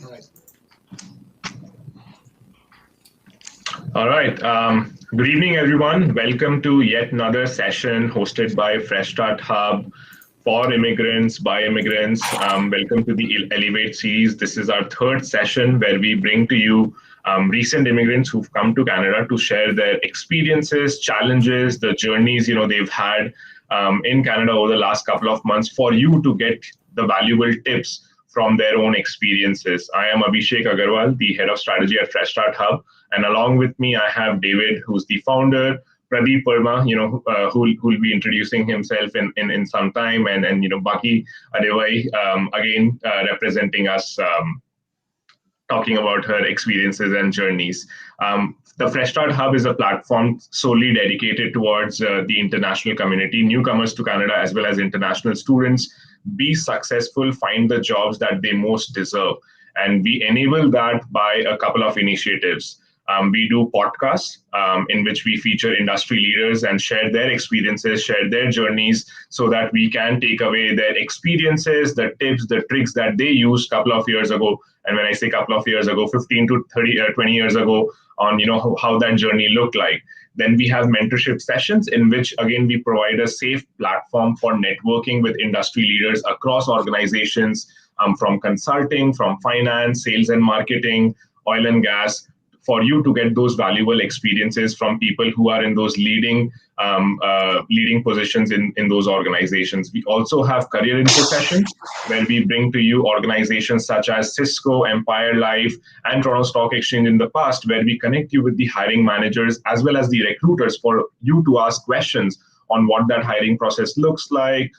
All right. All right. Good evening, everyone. Welcome to yet another session hosted by Fresh Start Hub for immigrants, by immigrants. Welcome to the Elevate series. This is our third session where we bring to you recent immigrants who've come to Canada to share their experiences, challenges, the journeys they've had in Canada over the last couple of months for you to get the valuable tips from their own experiences. I am Abhishek Agarwal, the head of strategy at Fresh Start Hub, and along with me, I have David, who's the founder, Pradeep Verma, who'll be introducing himself in some time, and Baki Adewai, again representing us, talking about her experiences and journeys. The Fresh Start Hub is a platform solely dedicated towards the international community, newcomers to Canada, as well as international students. Be successful, find the jobs that they most deserve. And we enable that by a couple of initiatives. We do podcasts in which we feature industry leaders and share their experiences, share their journeys, so that we can take away their experiences, the tips, the tricks that they used a couple of years ago. And when I say couple of years ago, 15 to 30, 20 years ago, on how that journey looked like. Then we have mentorship sessions in which, again, we provide a safe platform for networking with industry leaders across organizations, from consulting, from finance, sales and marketing, oil and gas, for you to get those valuable experiences from people who are in those leading positions in those organizations. We also have career info sessions where we bring to you organizations such as Cisco, Empire Life, and Toronto Stock Exchange in the past, where we connect you with the hiring managers as well as the recruiters for you to ask questions on what that hiring process looks like,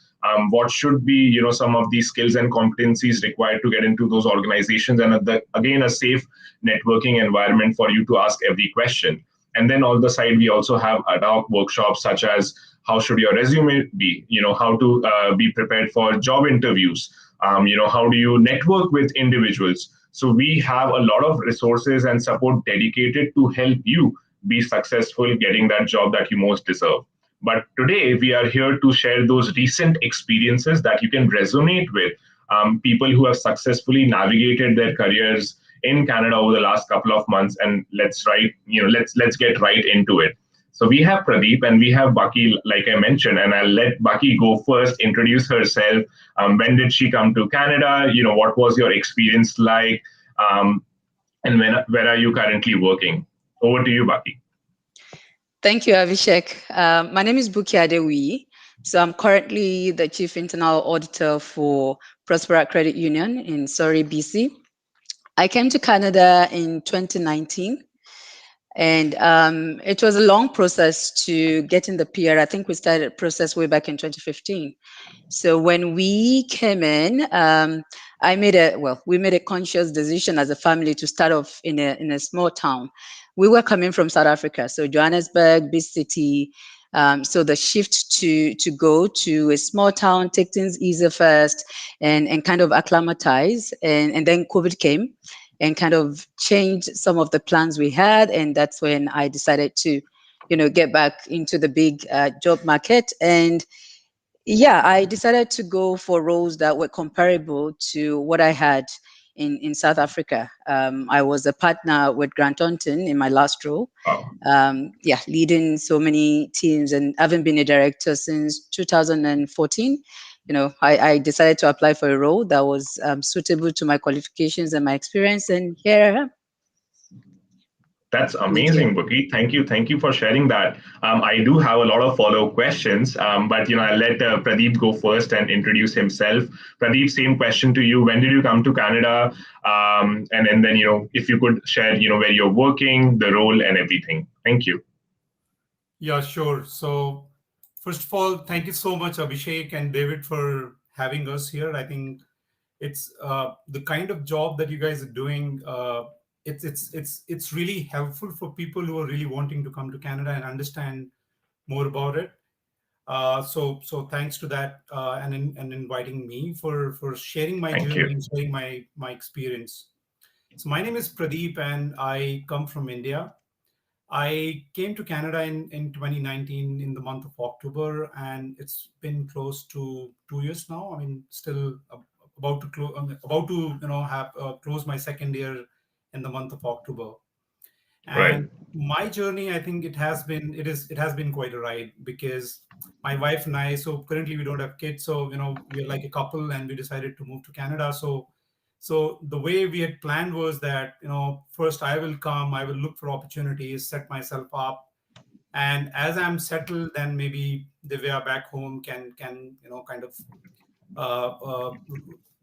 what should be some of these skills and competencies required to get into those organizations, and again a safe networking environment for you to ask every question. And then on the side, we also have ad hoc workshops such as how should your resume be, how to be prepared for job interviews, how do you network with individuals. So we have a lot of resources and support dedicated to help you be successful getting that job that you most deserve. But today we are here to share those recent experiences that you can resonate with, people who have successfully navigated their careers in Canada over the last couple of months. And let's get right into it. So we have Pradeep and we have Baki, like I mentioned, and I'll let Baki go first, introduce herself. When did she come to Canada? What was your experience like? And where are you currently working? Over to you, Baki. Thank you, Avishek. My name is Buki Adewi. So I'm currently the Chief Internal Auditor for Prospera Credit Union in Surrey, BC. I came to Canada in 2019, and it was a long process to get in the PR. I think we started the process way back in 2015. So when we came in, we made a conscious decision as a family to start off in a small town. We were coming from South Africa, so Johannesburg, big city. So the shift to go to a small town, take things easy first, and kind of acclimatize, and then COVID came, and kind of changed some of the plans we had, and that's when I decided to, get back into the big job market. And yeah, I decided to go for roles that were comparable to what I had in South Africa. I was a partner with Grant Thornton in my last role. Wow. Leading so many teams and having been a director since 2014. I decided to apply for a role that was suitable to my qualifications and my experience, and here I am. That's Thank you. amazing, Bookie. Thank you. Thank you for sharing that. I do have a lot of follow-up questions, but I'll let Pradeep go first and introduce himself. Pradeep, same question to you. When did you come to Canada? And then if you could share where you're working, the role, and everything. Thank you. Yeah, sure. So, first of all, thank you so much, Abhishek and David, for having us here. I think it's the kind of job that you guys are doing. It's really helpful for people who are really wanting to come to Canada and understand more about it. So thanks to that, and inviting me for sharing my Thank you. journey and sharing my experience. So my name is Pradeep, and I come from India. I came to Canada in 2019 in the month of October, and it's been close to 2 years now. I mean, still about to have close my second year in the month of October. Right. And my journey, I think it has been quite a ride, because my wife and I, so currently we don't have kids, so we are like a couple, and we decided to move to Canada. So the way we had planned was that first I will come, I will look for opportunities, set myself up, and as I'm settled, then maybe Divya back home can kind of uh, uh,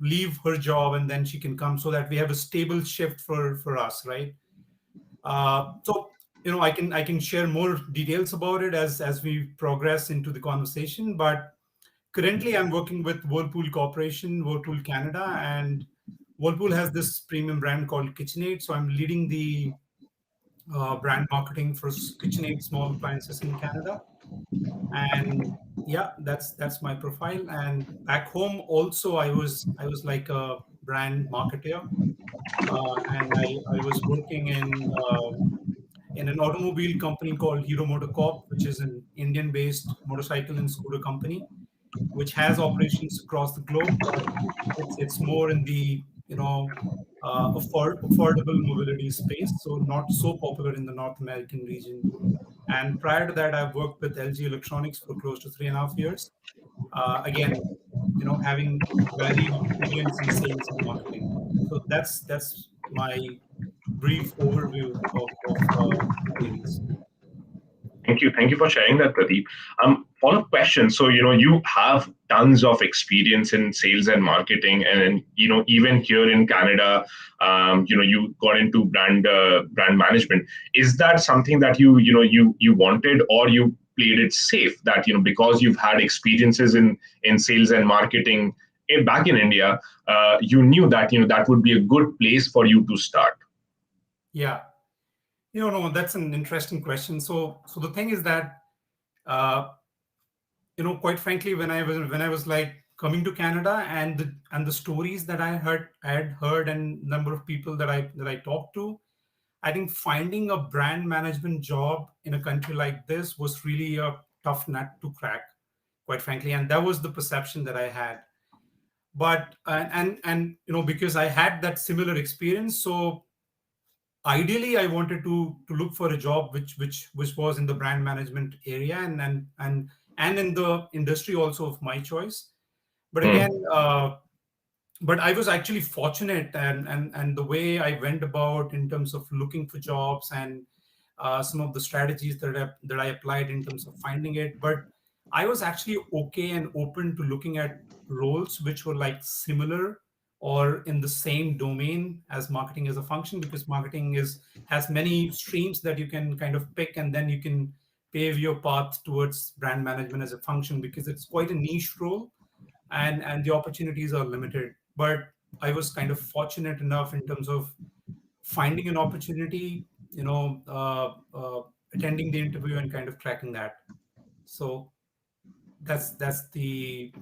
leave her job, and then she can come, so that we have a stable shift for us, right? So I can share more details about it as we progress into the conversation. But currently, I'm working with Whirlpool Corporation, Whirlpool Canada, and Whirlpool has this premium brand called KitchenAid. So I'm leading the brand marketing for KitchenAid small appliances in Canada. And yeah, that's my profile. And back home also, I was like a brand marketer, and I was working in an automobile company called Hero MotoCorp, which is an Indian-based motorcycle and scooter company, which has operations across the globe, but it's more in the affordable mobility space, so not so popular in the North American region. And prior to that, I've worked with LG Electronics for close to 3.5 years. Again, having varied experience in sales and marketing. So that's my brief overview of experience. Thank you for sharing that, Pradeep. Follow-up question. So, you have tons of experience in sales and marketing, and even here in Canada, you got into brand management. Is that something that you wanted, or you played it safe? That because you've had experiences in sales and marketing back in India, you knew that that would be a good place for you to start. Yeah, no, that's an interesting question. So the thing is that, uh, quite frankly, when I was like coming to Canada, and the stories that I had heard, and number of people that I talked to, I think finding a brand management job in a country like this was really a tough nut to crack, quite frankly, and that was the perception that I had. But because I had that similar experience, so ideally I wanted to look for a job which was in the brand management area, and in the industry also of my choice. But again, Hmm. but I was actually fortunate, and the way I went about in terms of looking for jobs, and some of the strategies that I applied in terms of finding it. But I was actually okay and open to looking at roles which were like similar or in the same domain as marketing as a function, because marketing is has many streams that you can kind of pick, and then you can pave your path towards brand management as a function, because it's quite a niche role, and the opportunities are limited. But I was kind of fortunate enough in terms of finding an opportunity, attending the interview and kind of cracking that. So that's the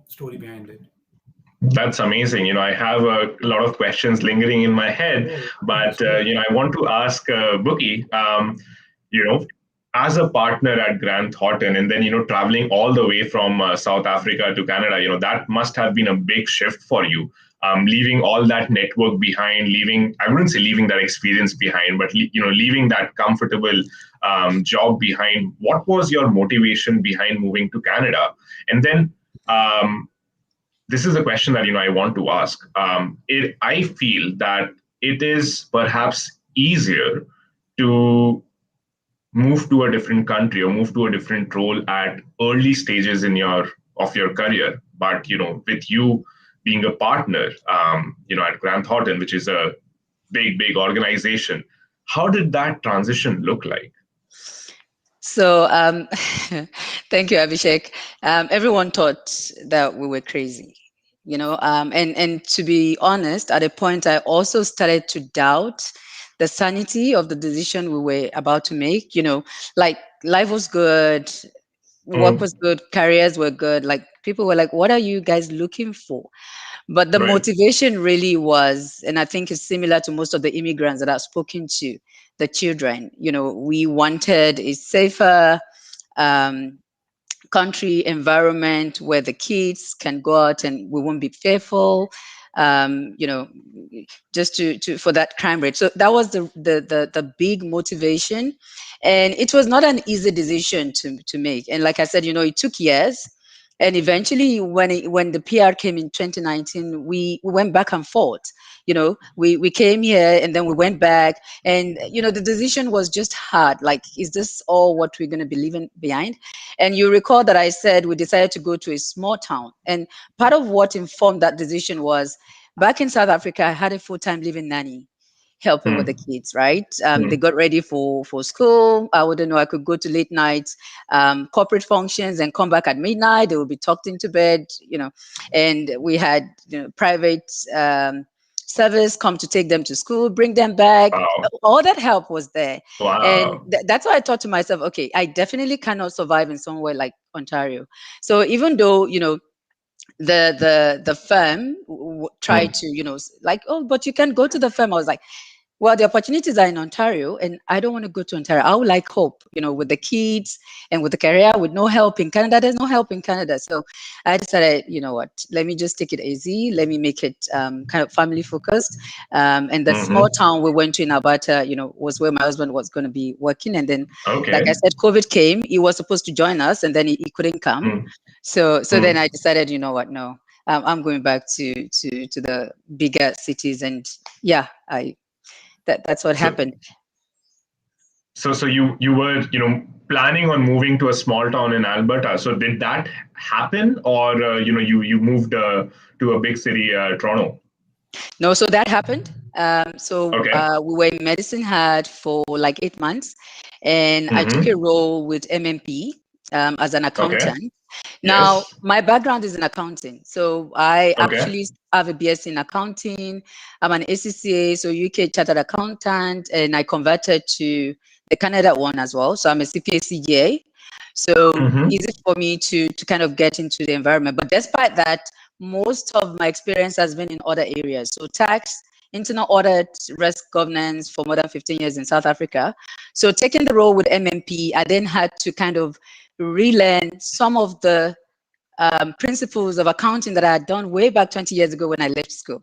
story behind it. That's amazing. I have a lot of questions lingering in my head, Oh, but sure. I want to ask Bookie. You know, as a partner at Grant Thornton, and then traveling all the way from South Africa to Canada, that must have been a big shift for you. Leaving all that network behind, leaving, I wouldn't say leaving that experience behind, but leaving that comfortable job behind. What was your motivation behind moving to Canada? And then um, this is a question that I want to ask. I feel that it is perhaps easier to move to a different country or move to a different role at early stages in your career. But with you being a partner, at Grant Thornton, which is a big organization, how did that transition look like? So, thank you, Abhishek. Everyone thought that we were crazy, and to be honest, at a point, I also started to doubt the sanity of the decision we were about to make. Like life was good, work Mm, was good, careers were good. Like people were like, "What are you guys looking for?" But the right. motivation really was, and I think it's similar to most of the immigrants that I've spoken to, the children. We wanted a safer, um, country environment where the kids can go out and we won't be fearful, you know, just to for that crime rate. So that was the big motivation, and it was not an easy decision to make. And like I said, you know, it took years. And eventually, when the PR came in 2019, we went back and forth. You know, we came here and then we went back, and you know, the decision was just hard. Like, is this all what we're going to be leaving behind? And you recall that I said we decided to go to a small town, and part of what informed that decision was back in South Africa, I had a full-time living nanny helping with the Mm, kids, right? They mm, got ready for school. I wouldn't know, I could go to late nights, corporate functions and come back at midnight. They would be tucked into bed, you know, and we had, you know, private service come to take them to school, bring them back. wow. All that help was there. And Wow. that's why I thought to myself, okay, I definitely cannot survive in somewhere like Ontario. So even though, you know, the firm tried Mm, to, you know, like, oh, but you can go to the firm. I was like, well, the opportunities are in Ontario, and I don't want to go to Ontario. I would like hope, you know, with the kids and with the career, with no help in Canada. There's no help in Canada. So I decided, you know what, let me just take it easy. Let me make it kind of family focused. And the small mm-hmm. town we went to in Alberta, you know, was where my husband was going to be working. And then, like I Okay. said, COVID came. He was supposed to join us, and then he couldn't come. Mm, So then mm. I decided, you know what, no, I'm going back to the bigger cities. And yeah, that's what So, happened. so you were, planning on moving to a small town in Alberta. So did that happen, or you moved to a big city, Toronto? No, so that happened. So Okay. we were in Medicine Hat for like 8 months, and I took a Mm-hmm. role with MMP as an Okay. accountant. Now, Yes. my background is in accounting, so I Okay. actually have a BS in accounting. I'm an ACCA, so UK Chartered Accountant, and I converted to the Canada one as well. So I'm a CPA CGA. So Mm-hmm. easy for me to kind of get into the environment. But despite that, most of my experience has been in other areas. So tax, internal audit, risk governance for more than 15 years in South Africa. So taking the role with MMP, I then had to kind of relearn some of the principles of accounting that I had done way back 20 years ago when I left school.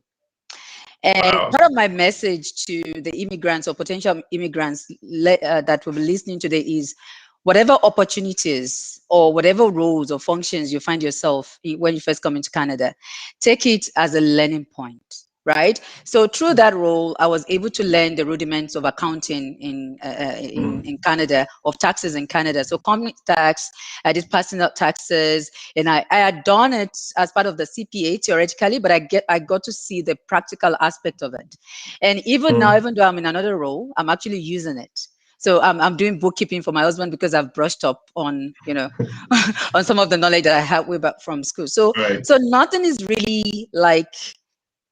And Wow. part of my message to the immigrants or potential immigrants that will be listening today is whatever opportunities or whatever roles or functions you find yourself in when you first come into Canada, take it as a learning point. Right. So through that role, I was able to learn the rudiments of accounting in Mm, Canada, of taxes in Canada. So company tax, I did personal taxes, and I had done it as part of the CPA theoretically, but I got to see the practical aspect of it. And even now, mm. even though I'm in another role, I'm actually using it. So I'm doing bookkeeping for my husband because I've brushed up on, you know, on some of the knowledge that I had way back from school. So Right. so nothing is really like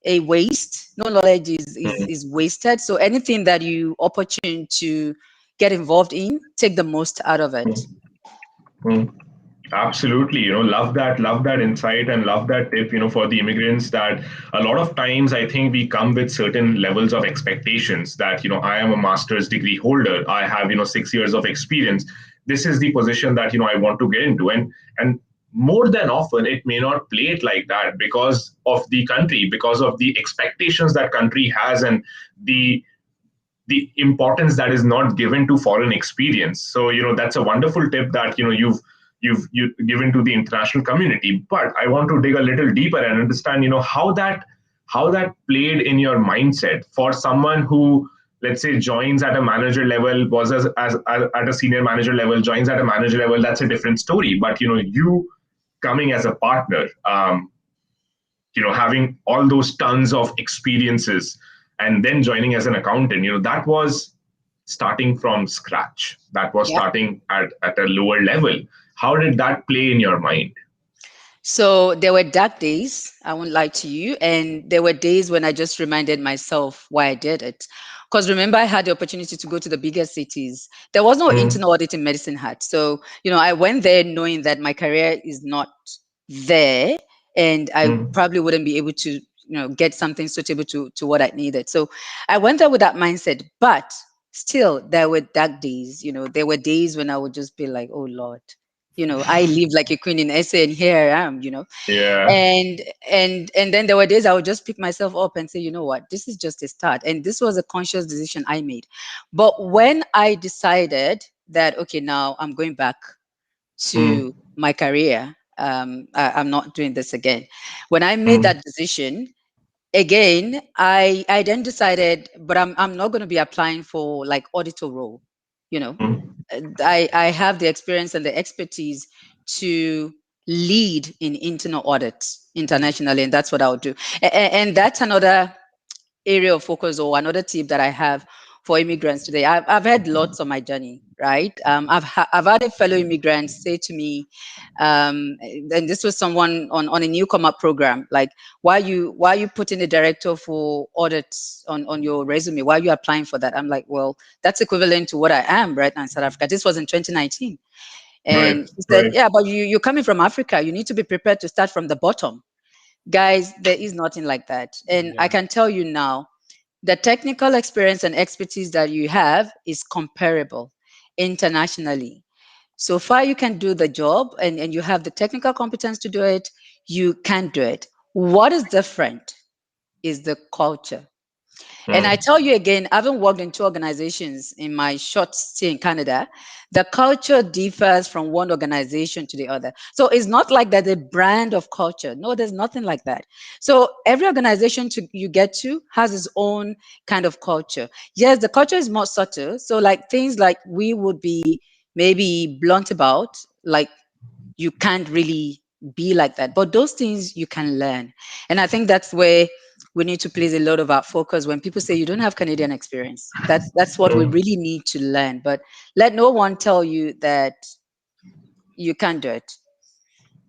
a waste. No knowledge Mm, is wasted. So anything that you opportune to get involved in, take the most out of it. mm, mm. Absolutely, love that insight and love that tip, for the immigrants, that a lot of times I think we come with certain levels of expectations that, I am a master's degree holder. I have, 6 years of experience. This is the position that, I want to get into. And more than often, it may not play it like that because of the country, because of the expectations that country has, and the importance that is not given to foreign experience. So that's a wonderful tip that you've given to the international community. But I want to dig a little deeper and understand how that played in your mindset for someone who, let's say, joins at a manager level, was as at a senior manager level, joins at a manager level. That's a different story. But you coming as a partner, having all those tons of experiences, and then joining as an accountant, that was starting from scratch. That was Yeah. starting at a lower level. How did that play in your mind? So there were dark days, I won't lie to you. And there were days when I just reminded myself why I did it. Because remember, I had the opportunity to go to the bigger cities. There was no Mm, internal audit in Medicine Hat. So, I went there knowing that my career is not there and I mm, probably wouldn't be able to, get something suitable to what I needed. So I went there with that mindset. But still, there were dark days. There were days when I would just be like, oh, Lord. I lived like a queen in SA, and here I am. Yeah. And then there were days I would just pick myself up and say, you know what, this is just a start, and this was a conscious decision I made. But when I decided that, okay, now I'm going back Mm, to my career, I'm not doing this again. When I made mm, that decision, again, I then decided, but I'm not going to be applying for like auditor role. you know mm, I have the experience and the expertise to lead in internal audits internationally, and that's what I'll do. And that's another area of focus, or another tip that I have for immigrants today. I've had lots on my journey, right? I've had a fellow immigrant say to me, and this was someone on a newcomer program, like, why you putting a director for audits on your resume? Why are you applying for that? I'm like, well, that's equivalent to what I am right now in South Africa. This was in 2019. right. And he said, Right. yeah, but you're coming from Africa. You need to be prepared to start from the bottom. Guys, there is nothing like that. And I Yeah. can tell you now, the technical experience and expertise that you have is comparable internationally. So far, you can do the job, and you have the technical competence to do it. You can do it. What is different is the culture. And I Mm, tell you again, having worked in two organizations in my short stay in Canada, the culture differs from one organization to the other. So it's not like that a brand of culture. No, there's nothing like that. So every organization you get to has its own kind of culture. Yes, the culture is more subtle. So like things like we would be maybe blunt about, like you can't really be like that. But those things you can learn. And I think that's where we need to place a lot of our focus when people say you don't have Canadian experience. That's what we mm. really need to learn. But let no one tell you that you can't do it.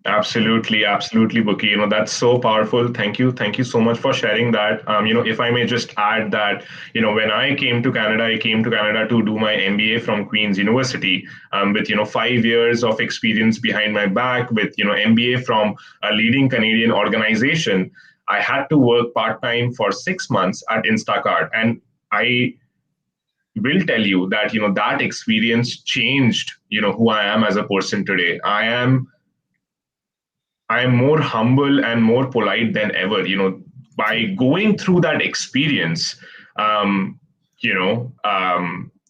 Absolutely, absolutely, Bookie. That's so powerful. Thank you so much for sharing that. If I may just add that, when I came to Canada to do my MBA from Queen's University, with 5 years of experience behind my back, with MBA from a leading Canadian organization. I had to work part time for 6 months at Instacart, and I will tell you that that experience changed who I am as a person today. I'm more humble and more polite than ever. By going through that experience, um,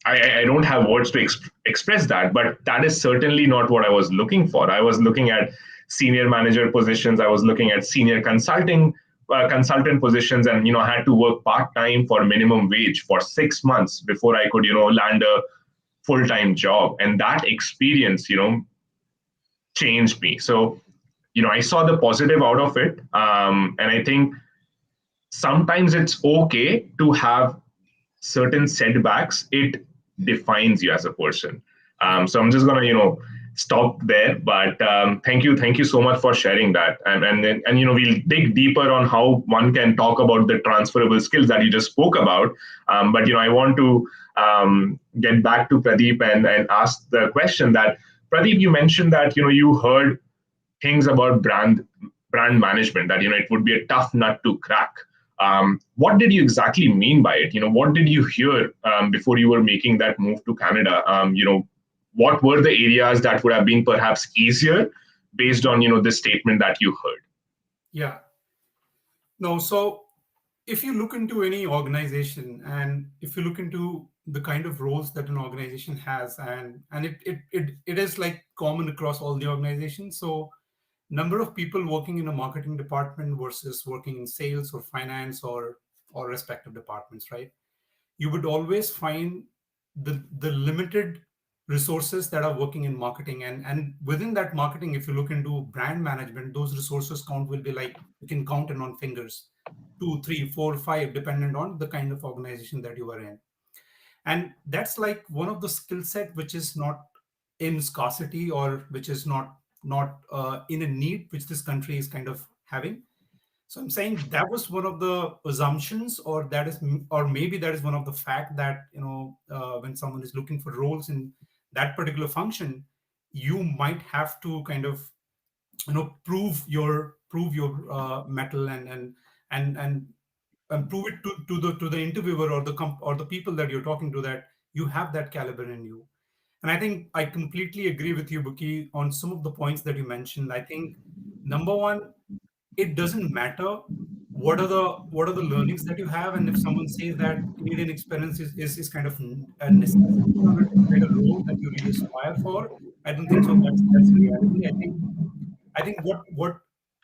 I don't have words to express that, but that is certainly not what I was looking for. I was looking at senior manager positions. I was looking at senior consultant positions, and I had to work part time for minimum wage for 6 months before I could land a full time job. And that experience, changed me. So I saw the positive out of it, and I think sometimes it's okay to have certain setbacks. It defines you as a person. Yeah. So I'm just gonna stop there. But thank you so much for sharing that, and we'll dig deeper on how one can talk about the transferable skills that you just spoke about. But I want to get back to Pradeep and ask the question that, Pradeep, you mentioned that you heard things about brand management, that it would be a tough nut to crack. What did you exactly mean by it? What did you hear before you were making that move to Canada? What were the areas that would have been perhaps easier based on this statement that you heard? Yeah. No, so if you look into any organization, and if you look into the kind of roles that an organization has, and it is like common across all the organizations. So number of people working in a marketing department versus working in sales or finance or respective departments, right? You would always find the limited resources that are working in marketing, and within that marketing, if you look into brand management, those resources count will be like, you can count it on fingers, two, three, four, five, dependent on the kind of organization that you are in. And that's like one of the skill set which is not in scarcity, or which is not in a need which this country is kind of having. So I'm saying that was one of the assumptions, or that is, or maybe that is one of the fact that when someone is looking for roles in that particular function, you might have to kind of prove your metal, and and prove it to the interviewer, or the people that you're talking to, that you have that caliber in you. And I think I completely agree with you, Buki, on some of the points that you mentioned. I think number one, it doesn't matter what are the learnings that you have, and if someone says that Canadian experience is kind of a necessity or to get a role that you really aspire for, I don't think so. That's the reality. I think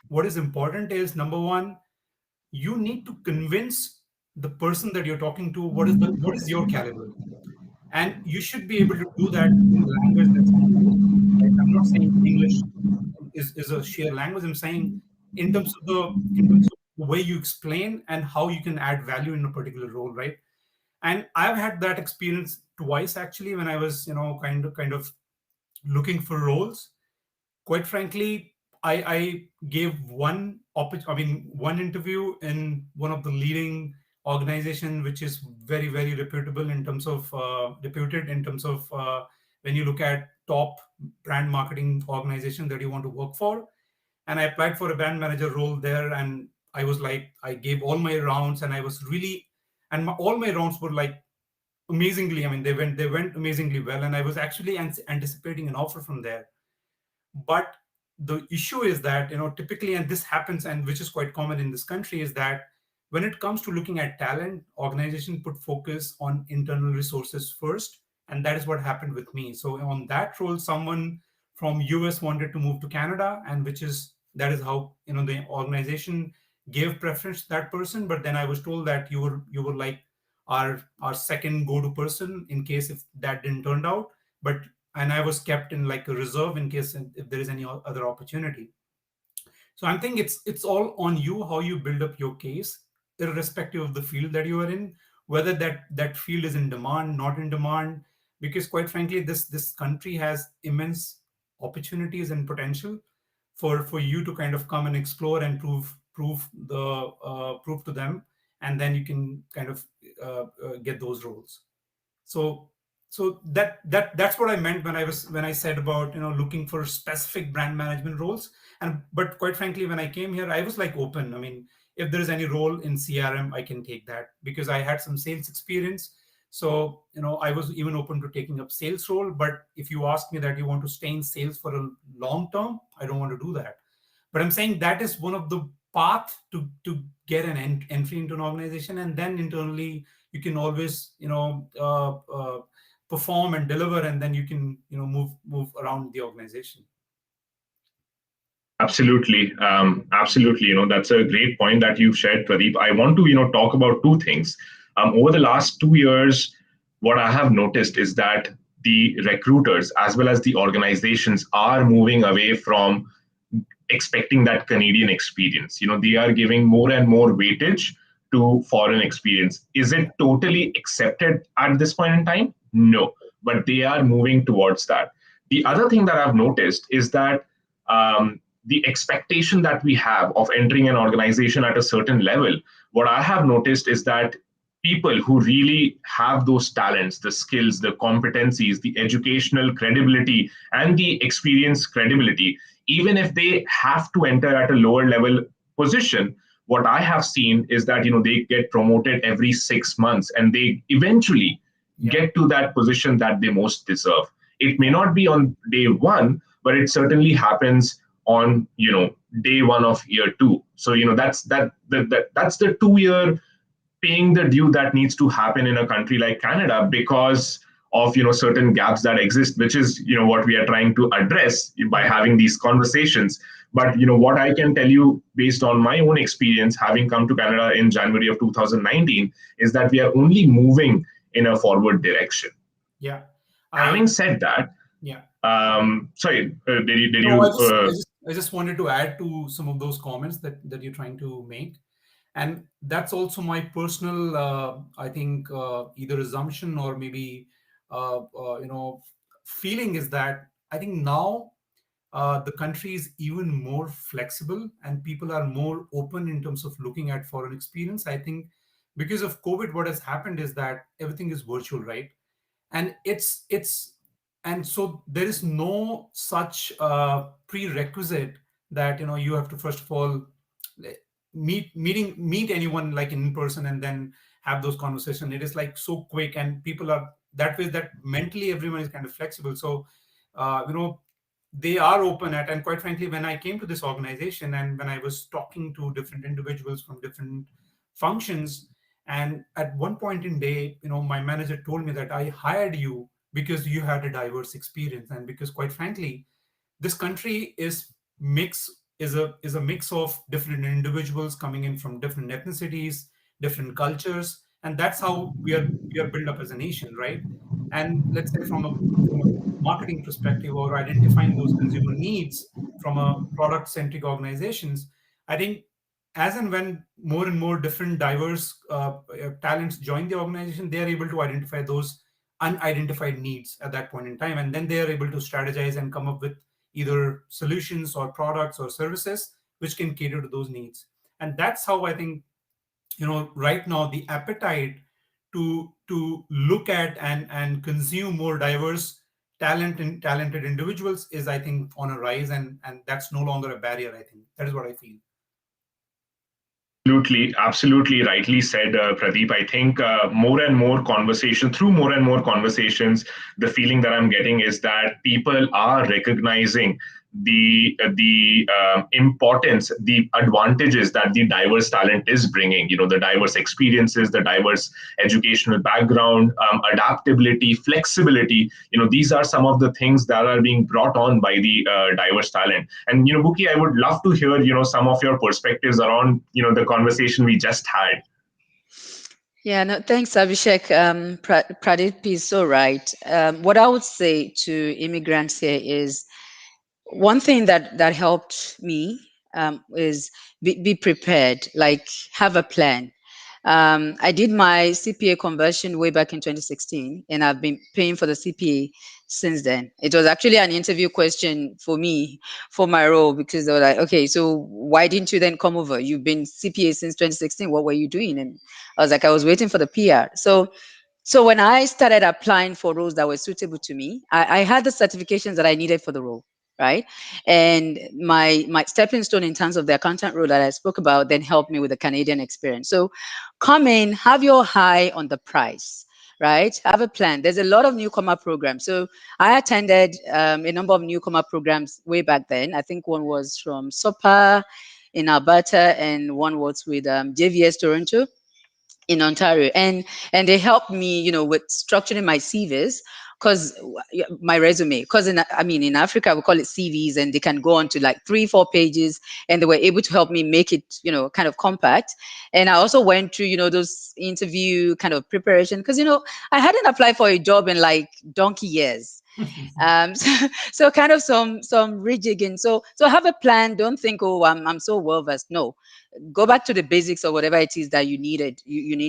what is important is number one, you need to convince the person that you're talking to what is your caliber, and you should be able to do that in a language that someone understands, right? I'm not saying English is a sheer language. I'm saying in terms of the way you explain and how you can add value in a particular role, right? And I've had that experience twice actually when I was, kind of looking for roles. Quite frankly, I gave one interview in one of the leading organization, which is very, very reputable in terms of reputed in terms of when you look at top brand marketing organization that you want to work for. And I applied for a brand manager role there, and I was like, I gave all my rounds, and I was really, and all my rounds were like amazingly. I mean, they went amazingly well, and I was actually anticipating an offer from there. But the issue is that, typically, and this happens, and which is quite common in this country, is that when it comes to looking at talent, organization put focus on internal resources first, and that is what happened with me. So on that role, someone from US wanted to move to Canada, and which is that is how, the organization gave preference to that person. But then I was told that you were like our second go-to person in case if that didn't turn out. But and I was kept in like a reserve in case if there is any other opportunity. So I'm thinking it's all on you how you build up your case, irrespective of the field that you are in, whether that field is in demand, not in demand, because quite frankly, this country has immense opportunities and potential for you to kind of come and explore and prove to them, and then you can kind of get those roles. So so that's what I meant when I said about looking for specific brand management roles. And but quite frankly, when I came here, I was like open. I mean, if there is any role in CRM, I can take that because I had some sales experience. So I was even open to taking up sales role. But if you ask me that you want to stay in sales for a long term, I don't want to do that. But I'm saying that is one of the path to get an entry into an organization, and then internally you can always perform and deliver, and then you can move around the organization. Absolutely, absolutely. That's a great point that you've shared, Pradeep. I want to, talk about two things. Over the last 2 years, what I have noticed is that the recruiters as well as the organizations are moving away from expecting that Canadian experience. They are giving more and more weightage to foreign experience. Is it totally accepted at this point in time? No, but they are moving towards that. The other thing that I've noticed is that the expectation that we have of entering an organization at a certain level, what I have noticed is that people who really have those talents, the skills, the competencies, the educational credibility, and the experience credibility, even if they have to enter at a lower level position, what I have seen is that they get promoted every 6 months and they eventually get to that position that they most deserve. It may not be on day one, but it certainly happens on day one of year two. So that's the 2 year paying the due that needs to happen in a country like Canada because of certain gaps that exist, which is what we are trying to address by having these conversations. But what I can tell you based on my own experience, having come to Canada in January of 2019, is that we are only moving in a forward direction. Yeah. Having said that, Yeah. Sorry, did No, you? I just wanted to add to some of those comments that you're trying to make. And that's also my personal, I think, either assumption or maybe, feeling is that I think now the country is even more flexible and people are more open in terms of looking at foreign experience. I think because of COVID, what has happened is that everything is virtual, right? And it's and so there is no such prerequisite that you have to first of all meet anyone like in person, and then have those conversations. It is like so quick, and people are that way that mentally everyone is kind of flexible. So, they are open at, and quite frankly, when I came to this organization and when I was talking to different individuals from different functions, and at one point in day, my manager told me that I hired you because you had a diverse experience, and because quite frankly, this country is a mix of different individuals coming in from different ethnicities, different cultures, and that's how we are built up as a nation, right? And let's say from a marketing perspective, or identifying those consumer needs from a product centric organizations, I think as and when more and more different diverse talents join the organization, they are able to identify those unidentified needs at that point in time, and then they are able to strategize and come up with either solutions or products or services which can cater to those needs. And that's how I think, right now the appetite to look at and consume more diverse talented individuals is, I think, on a rise, and that's no longer a barrier. I think that is what I feel. Absolutely, absolutely rightly said, Pradeep. I think through more and more conversations, the feeling that I'm getting is that people are recognizing the importance, the advantages that the diverse talent is bringing. The diverse experiences, the diverse educational background, adaptability, flexibility. These are some of the things that are being brought on by the diverse talent. And Buki, I would love to hear some of your perspectives around the conversation we just had. Yeah, no, thanks, Abhishek. Pradeep is so right. What I would say to immigrants here is one thing that helped me is be prepared, like have a plan. I did my CPA conversion way back in 2016, and I've been paying for the CPA since then. It was actually an interview question for me for my role, because they were like, okay, so why didn't you then come over? You've been CPA since 2016. What were you doing? And I was like, I was waiting for the PR. So when I started applying for roles that were suitable to me, I had the certifications that I needed for the role, right? And my stepping stone in terms of the accountant role that I spoke about then helped me with the Canadian experience. So come in, have your eye on the price, right? Have a plan. There's a lot of newcomer programs. So I attended a number of newcomer programs way back then. I think one was from SOPA in Alberta, and one was with JVS Toronto in Ontario, and they helped me, with structuring my CVs, because my resume, because in Africa we call it CVs, and they can go on to like 3-4 pages, and they were able to help me make it, kind of compact. And I also went through, those interview kind of preparation, because I hadn't applied for a job in like donkey years. So kind of some rejigging. So have a plan. Don't think, oh, I'm so well versed. No, go back to the basics or whatever it is that you need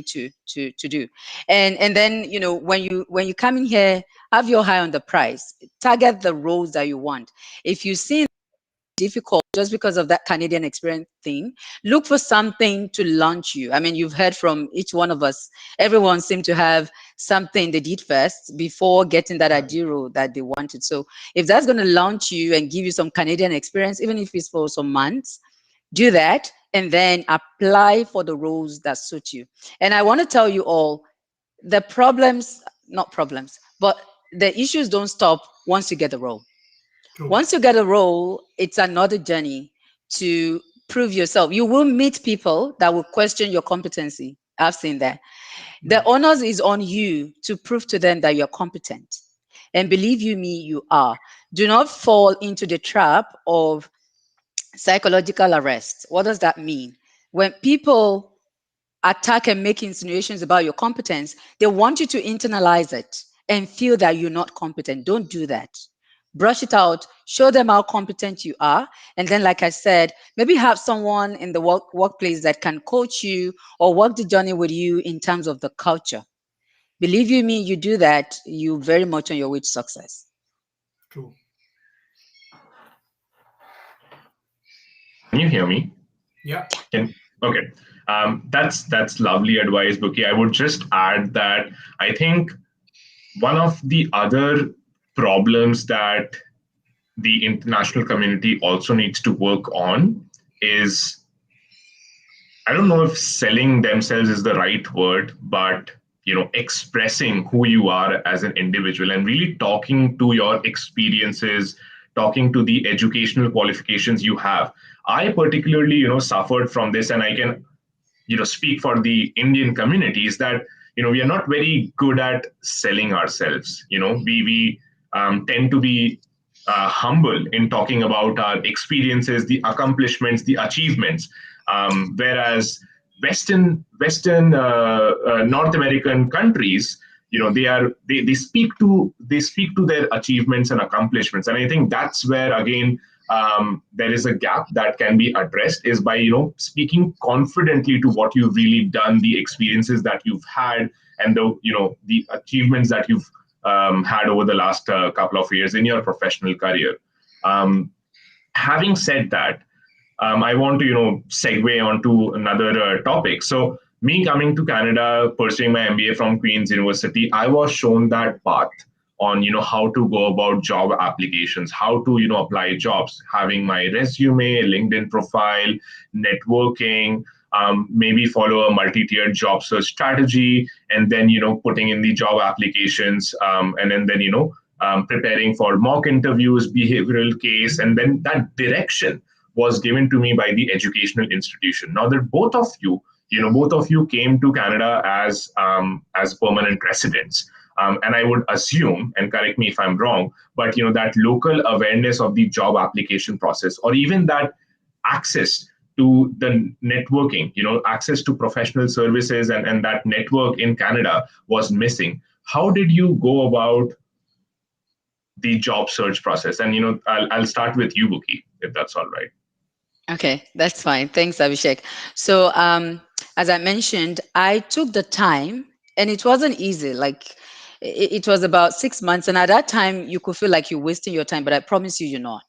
to do. And then, when you come in here, have your eye on the price, target the roles that you want. If you see difficult just because of that Canadian experience thing, look for something to launch you. I mean, you've heard from each one of us, everyone seemed to have something they did first before getting that Right. ideal role that they wanted. So if that's going to launch you and give you some Canadian experience, even if it's for some months, do that, and then apply for the roles that suit you. And I want to tell you all, the problems, not problems, but the issues don't stop once you get the role. True. Once you get a role, it's another journey to prove yourself. You will meet people that will question your competency. I've seen that. The Right. onus is on you to prove to them that you're competent. And believe you me, you are. Do not fall into the trap of psychological arrest. What does that mean? When people attack and make insinuations about your competence, they want you to internalize it and feel that you're not competent. Don't do that. Brush it out, show them how competent you are. And then, like I said, maybe have someone in the workplace that can coach you or work the journey with you in terms of the culture. Believe you me, you do that, you very much on your way to success. True. Can you hear me? Yeah. Can Okay. That's lovely advice, Buki. I would just add that I think one of the other problems that the international community also needs to work on is I don't know if selling themselves is the right word, but expressing who you are as an individual and really talking to your experiences, talking to the educational qualifications you have. I particularly, suffered from this, and I can, speak for the Indian community, is that we are not very good at selling ourselves. We tend to be humble in talking about our experiences, the accomplishments, the achievements, whereas Western North American countries, they speak to their achievements and accomplishments, and I think that's where again there is a gap that can be addressed, is by speaking confidently to what you've really done, the experiences that you've had, and the achievements that you've had over the last couple of years in your professional career. Um, Having said that, I want to segue onto another topic. So me coming to Canada, pursuing my MBA from Queen's University, I was shown that path on how to go about job applications, how to apply jobs, having my resume, LinkedIn profile, networking, maybe follow a multi-tiered job search strategy, and then putting in the job applications, and then preparing for mock interviews, behavioral case, and then that direction was given to me by the educational institution. Now that both of you came to Canada as permanent residents, and I would assume, and correct me if I'm wrong, but that local awareness of the job application process, or even that access to the networking, access to professional services, and that network in Canada was missing. How did you go about the job search process? And I'll start with you, Buki, if that's all right. Okay, that's fine. Thanks, Abhishek. So, as I mentioned, I took the time, and it wasn't easy. Like, it was about 6 months, and at that time, you could feel like you're wasting your time, but I promise you, you're not.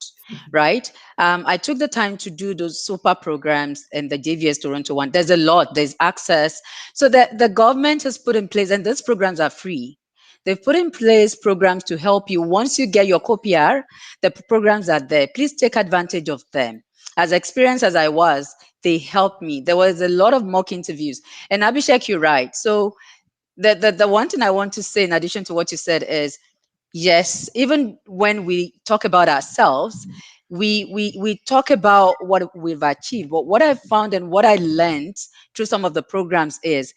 Right? I took the time to do those super programs and the JVS Toronto one. There's a lot. There's access. So that the government has put in place, and these programs are free. They've put in place programs to help you. Once you get your COPR, the programs are there. Please take advantage of them. As experienced as I was, they helped me. There was a lot of mock interviews. And Abhishek, you're right. So the one thing I want to say in addition to what you said is, yes, even when we talk about ourselves, we talk about what we've achieved. But what I found and what I learned through some of the programs is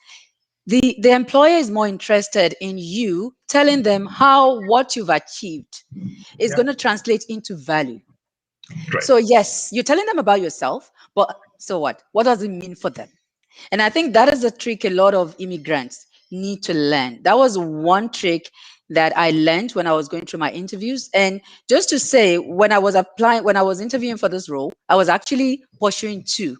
the employer is more interested in you telling them how what you've achieved is Yeah. going to translate into value. Right. So yes, you're telling them about yourself, but so what? What does it mean for them? And I think that is a trick a lot of immigrants need to learn. That was one trick that I learned when I was going through my interviews. And just to say, when I was applying, when I was interviewing for this role, I was actually pursuing two.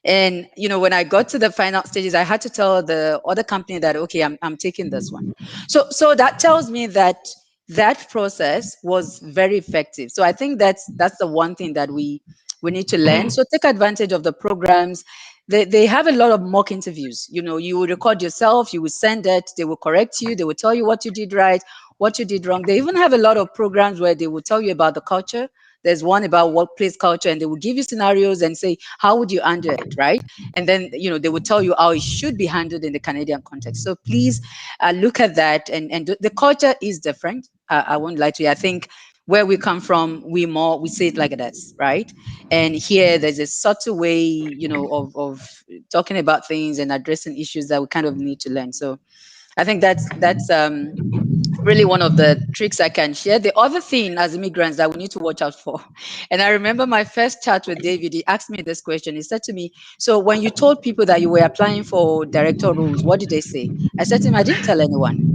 And when I got to the final stages, I had to tell the other company that, okay, I'm taking this one. So that tells me that that process was very effective. So I think that's the one thing that we need to learn. Mhm. So take advantage of the programs. They have a lot of mock interviews. You will record yourself, you will send it, they will correct you, they will tell you what you did right, what you did wrong. They even have a lot of programs where they will tell you about the culture. There's one about workplace culture, and they will give you scenarios and say, how would you handle it, right? And then, they will tell you how it should be handled in the Canadian context. So please look at that. And the culture is different. I won't lie to you. I think where we come from, we say it like this, right? And here there's a subtle way, of talking about things and addressing issues that we kind of need to learn. So I think that's really one of the tricks I can share. The other thing as immigrants that we need to watch out for, and I remember my first chat with David, he asked me this question. He said to me, so when you told people that you were applying for director roles, what did they say? I said to him, I didn't tell anyone.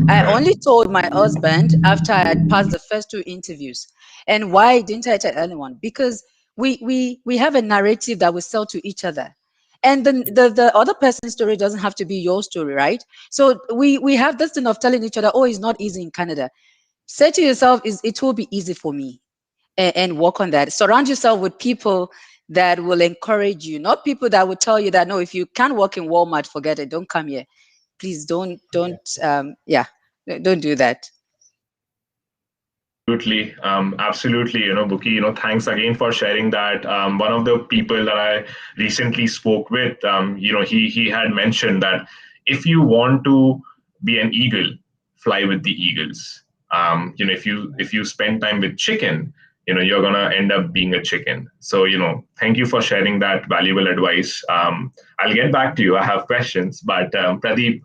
I Right. only told my husband after I had passed the first two interviews. And why didn't I tell anyone? Because we have a narrative that we sell to each other. And the other person's story doesn't have to be your story, right? So we have this thing of telling each other, oh, it's not easy in Canada. Say to yourself, it will be easy for me, and work on that. Surround yourself with people that will encourage you, not people that will tell you that, no, if you can't work in Walmart, forget it, don't come here. Please don't, yeah, don't do that. Absolutely. Buki, thanks again for sharing that. One of the people that I recently spoke with, he had mentioned that if you want to be an eagle, fly with the eagles. If you spend time with chicken, you're gonna end up being a chicken. So, thank you for sharing that valuable advice. I'll get back to you. I have questions, but Pradeep,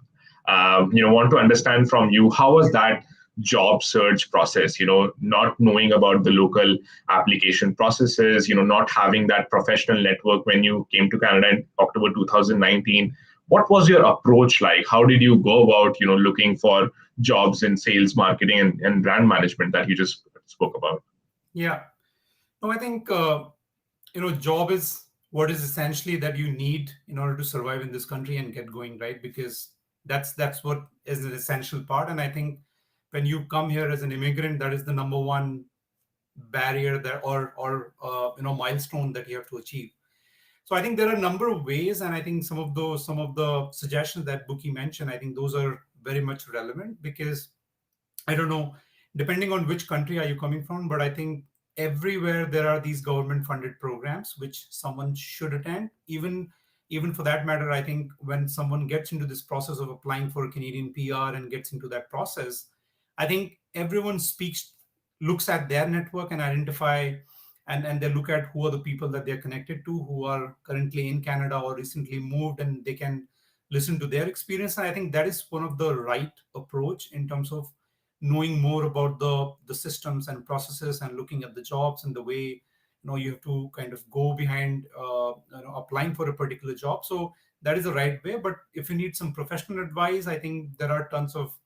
want to understand from you, how was that job search process, not knowing about the local application processes, not having that professional network when you came to Canada in October 2019. What was your approach like? How did you go about, looking for jobs in sales, marketing, and brand management that you just spoke about? Yeah. No, I think job is what is essentially that you need in order to survive in this country and get going, right? Because that's what is an essential part. And I think when you come here as an immigrant, that is the number one barrier that or milestone that you have to achieve. So I think there are a number of ways, and I think some of the suggestions that Buki mentioned, I think those are very much relevant because I don't know, depending on which country are you coming from, but I think everywhere there are these government funded programs which someone should attend. Even for that matter, I think when someone gets into this process of applying for a Canadian PR and gets into that process, I think everyone looks at their network and identify and they look at who are the people that they're connected to who are currently in Canada or recently moved, and they can listen to their experience. And I think that is one of the right approach in terms of knowing more about the systems and processes and looking at the jobs and the way you have to kind of go behind applying for a particular job. So that is the right way. But if you need some professional advice, I think there are tons of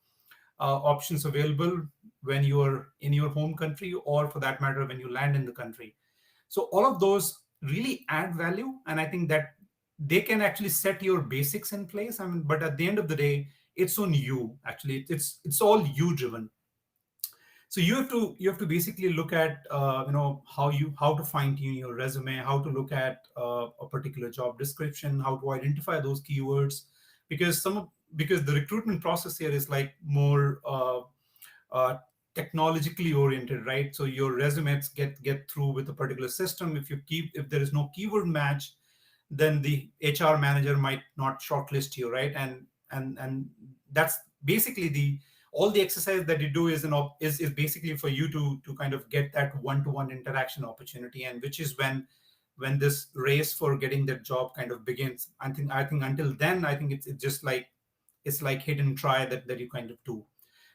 options available when you are in your home country, or for that matter when you land in the country. So all of those really add value, and I think that they can actually set your basics in place. I mean, but at the end of the day, it's on you. Actually, it's all you driven. So you have to basically look at how to fine tune your resume, how to look at a particular job description, how to identify those keywords, because because the recruitment process here is like more uh, technologically oriented, right? So your resumes get through with a particular system. If there is no keyword match, then the HR manager might not shortlist you, right? And that's basically the all the exercise that you do is basically for you to kind of get that one-to-one interaction opportunity, and which is when this race for getting that job kind of begins. I think until then, I think it's just like it's like hit and try that you kind of do.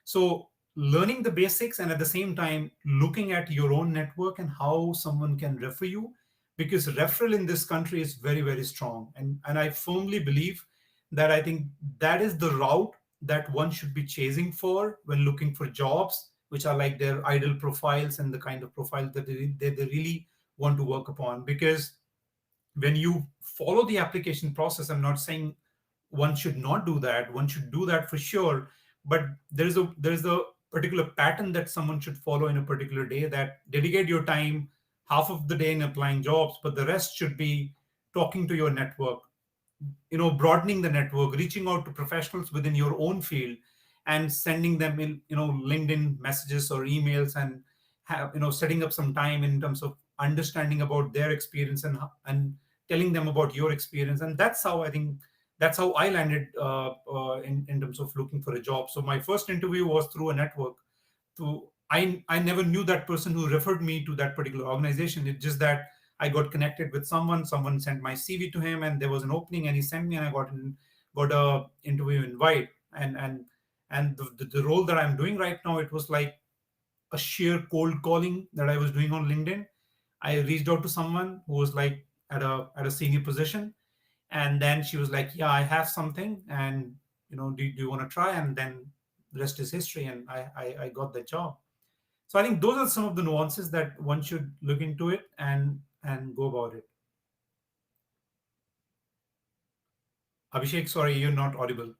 So learning the basics and at the same time looking at your own network and how someone can refer you, because referral in this country is very, very strong. And I firmly believe that I think that is the route that one should be chasing for when looking for jobs, which are like their ideal profiles and the kind of profiles that they really want to work upon. Because when you follow the application process, I'm not saying one should not do that, one should do that for sure, but there's a particular pattern that someone should follow in a particular day, that dedicate your time half of the day in applying jobs, but the rest should be talking to your network, broadening the network, reaching out to professionals within your own field and sending them in LinkedIn messages or emails, and setting up some time in terms of understanding about their experience and telling them about your experience. And that's how I landed in terms of looking for a job. So my first interview was through a network. I never knew that person who referred me to that particular organization. It's just that I got connected with someone sent my CV to him, and there was an opening, and he sent me, and I got a interview invite. And the role that I'm doing right now, it was like a sheer cold calling that I was doing on LinkedIn. I reached out to someone who was like at a senior position, and then she was like, yeah, I have something, and do you want to try? And then the rest is history, and I got that job. So I think those are some of the nuances that one should look into it and go about it. Abhishek, sorry, you're not audible.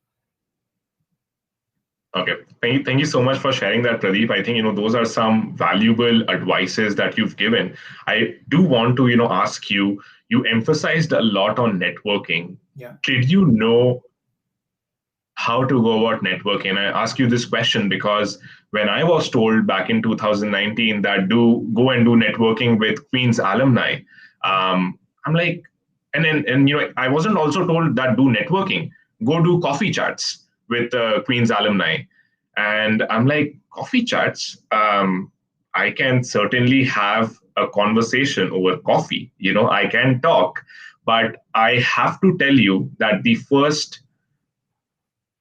Okay. Thank you so much for sharing that, Pradeep. I think, those are some valuable advices that you've given. I do want to, ask you, you emphasized a lot on networking. Yeah. Did you know how to go about networking. I ask you this question because when I was told back in 2019 that do go and do networking with Queen's alumni, I'm like, and I wasn't also told that do networking, go do coffee chats with Queen's alumni, and I'm like, coffee chats. I can certainly have a conversation over coffee. I can talk, but I have to tell you that the first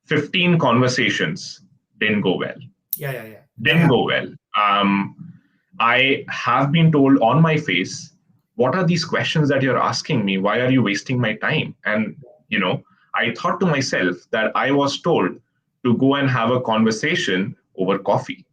15 conversations didn't go well. Yeah. That Didn't happens. go well. I have been told on my face, what are these questions that you're asking me? Why are you wasting my time? And, I thought to myself that I was told to go and have a conversation over coffee.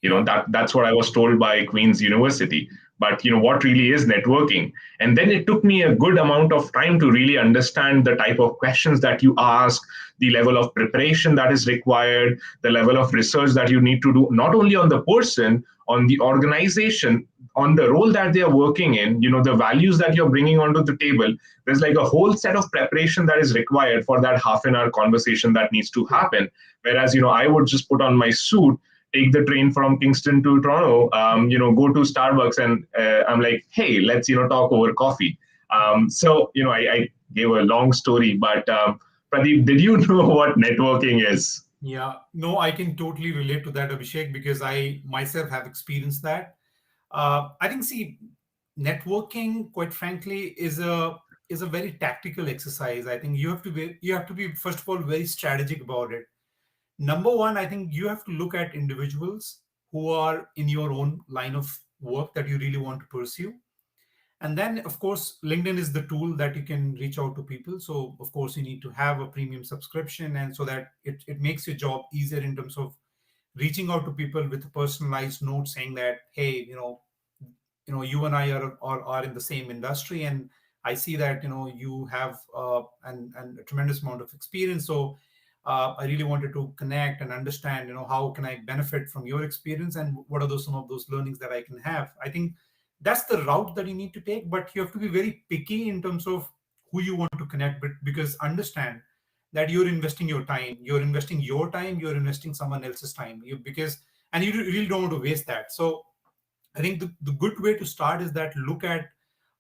Yeah. That's what I was told by Queen's University. But what really is networking? And then it took me a good amount of time to really understand the type of questions that you ask, the level of preparation that is required, the level of research that you need to do, not only on the person, on the organization, on the role that they are working in, the values that you're bringing onto the table. There's like a whole set of preparation that is required for that half an hour conversation that needs to happen. Whereas, I would just put on my suit, take the train from Kingston to Toronto, go to Starbucks, and I'm like, hey, let's talk over coffee. So I gave a long story, but Pradeep, did you know what networking is? Yeah, no, I can totally relate to that, Abhishek, because I myself have experienced that. I think, see, networking, quite frankly, is a very tactical exercise. I think you have to be first of all very strategic about it. Number one, I think you have to look at individuals who are in your own line of work that you really want to pursue. And then, of course, LinkedIn is the tool that you can reach out to people. So, of course, you need to have a premium subscription, and so that it makes your job easier in terms of reaching out to people with a personalized note saying that, hey, you and I are in the same industry, and I see that you have and a tremendous amount of experience. So I really wanted to connect and understand, how can I benefit from your experience, and what are those some of those learnings that I can have. I think that's the route that you need to take, but you have to be very picky in terms of who you want to connect with, because understand that you're investing someone else's time, because and you really don't want to waste that. So I think the good way to start is that look at,